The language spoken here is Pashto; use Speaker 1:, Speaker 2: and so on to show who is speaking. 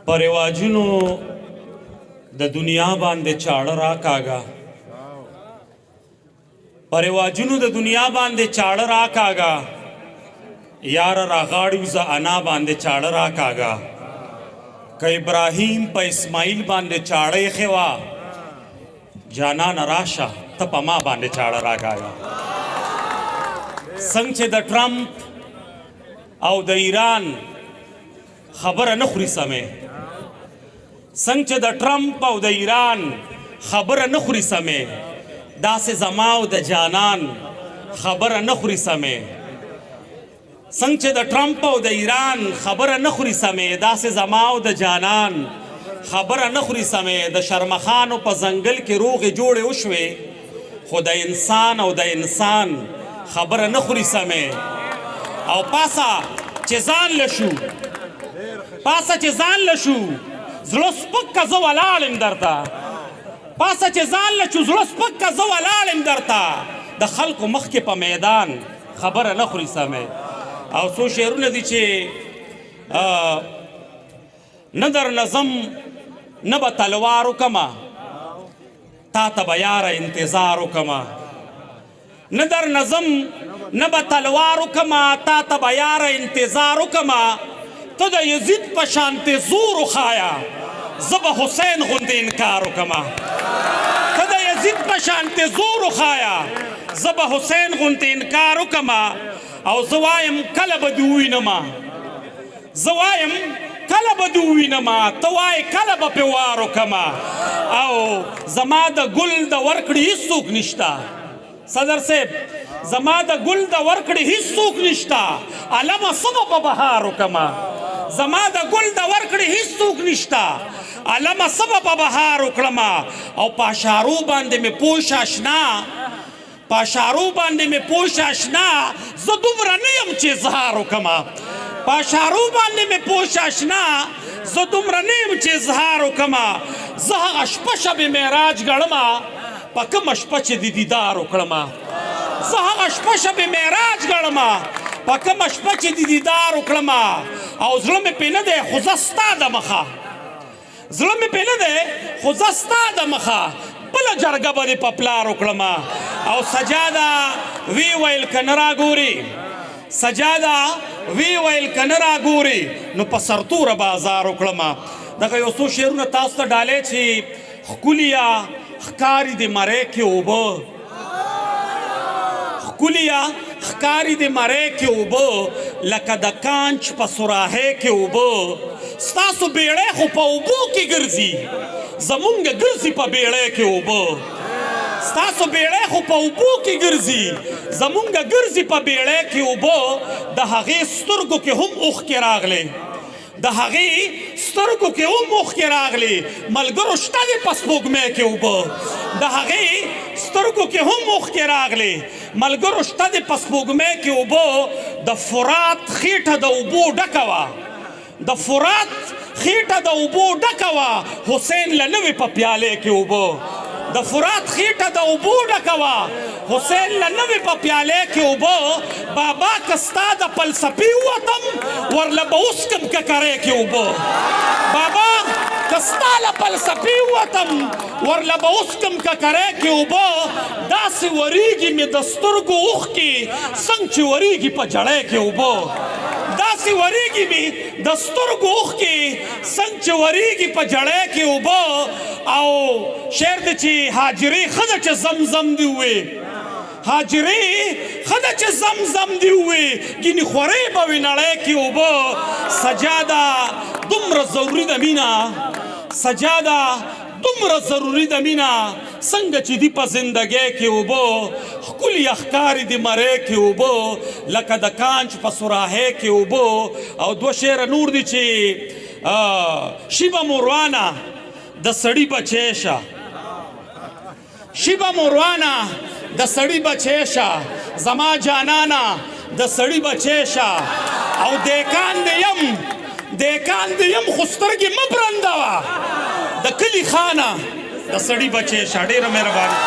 Speaker 1: پر رواجونو د دنیا باندې چاړه راکاږه پر رواجونو د دنیا باندې چاړه راکاږه یار راغاړو ز انا باندې چاړه راکاږه ک ابراهیم په اسماعیل باندې چاړه خوا جانا نراشه ته په ما باندې چاړه راکاږه څنګه چې د ټرمپ او د ایران خبره نه خوري سمې څنګه چې د ټرمپ او د ایران خبره نه خوري سمې داسې زما او د جانان خبره نه خوري سمې څنګه چې د ټرمپ او د ایران خبره نه خوري سمې داسې زما او د جانان خبره نه خوري سمې د شرمخانو په ځنګل کې روغې جوړې وشوې خو د انسان او د انسان خبره نه خوري سمې او پاسه چې ځان لشو زړه سپک که زه ولاړ یم درته پاسه چې ځان لشو زړه سپک که زه ولاړ یم درته د خلکو مخکې په میدان خبره نه خوري سمې او څو شعرونه دي چې نه در نظم نه به تلوار وکمه تا ته به یاره انتظار وکمه نه در نظم نه به تلوار وکمه تا ته به یاره انتظار وکمه ته د یزید په شانتې زور وښایه زه به حسین غوندې انکار وکمه ته د یزید په شانتې زور وښایه زه به حسین غوندې انکار وکمه او زه وایم کله به دې ووینمه زه وایم کله به دې ووینمه ته وایې کله به پې وار وکمه او زما د ګل د ورکړې هېڅوک نشته صدر صاحب زما د ګل د ورکړې هېڅوک نشته علمه څه به په بهار وکمه زما د ګل د ورکړې هېڅوک نشته علمه څه به په بهار وکړمه او په اشارو باندې مې پوش اشنا په اشارو باندې مې پوش اشنا زه دومره نه یم چې اظهار وکمه په اشارو باندې مې پوش اشنا زه دومره نه یم چې اظهار وکمه زه هغه شپه شب معراج ګڼمه په کومه شپه چې د دیدار وکړمه زه هغه شپه شب معراج ګڼمه په کومه شپه چې د دیدار وکړمه او زړه مې پرې نه دی خو زه ستا د مخه زړه مې پرې نه دی خو زه ستا د مخه بله جرګه به دې په پلار وکړمه او سجاده وی ویل که نه راګورې سجاده وی ویل که نه راګورې نو په سرتوره بازار وکړمه دغه یو څو شعرونه تاسو ته ډالۍ چې ښکلیا ښکاري د مرۍ کې اوبه ښکلیا ښکاري د مرۍ کې اوبه لکه د کانچ په سراهۍ کې اوبه ستاسو بیړۍ خو په اوبو کې ګرځي زمونږ ګرځي په بیړۍ کې اوبه ستاسو بیړۍ خو په اوبو کې ګرځي زمونږ ګرځي په بیړۍ کې اوبه د هغې سترګو کې هم اوښکې راغلې د هغې سترګو کې هم اوښکې راغلې ملګرو شته دې په سپوږمۍ کې اوبه د هغې سترګو کې هم اوښکې راغلې ملګرو شته دې په سپوږمۍ کې اوبه د فرات خېټه د اوبو ډکه وه د فرات خېټه د اوبو ډکه وه حسین له نوې په پیالې کې اوبه د فرات خېټه د اوبو ډکه وه حسین له نوې په پیالې کې اوبه بابا که ستا د فلسفې ووتم ورله به اوس کم ککرۍ کې اوبه بابا که ستا له فلسفې ووتم ورله به اوس کم ککرۍ کې اوبه داسې وریږي مې د سترګو اوښکې څنګه چې وریږي په جړۍ کې اوبه داسې وریږي مې د سترګو اوښکې څنګه چې وریږي په جړۍ کې اوبه او شعر دی چې حاجرې ښه ده چې زمزم دې ووې حاجرې ښه ده چې زمزم دې ووې ګینې خورۍ به وې نړۍ کې اوبه سجاده دومره ضروري ده مینه سجاده دومره ضروري ده مینه څنګه چې دي په زندګۍ کې اوبه ښکلي ښکاري د مرۍ کې اوبه لکه د کانچ په سراهۍ کې اوبه او دوه شعره نور دي چې شیبه موروانه د سړي بچی شه شیبه موروانه د سړي بچی شه زما جانانه د سړي بچی شه او دیکان دې یم خو سترګې مه برندوه د کلي خانه د سړي بچی شه ډېره مهرباني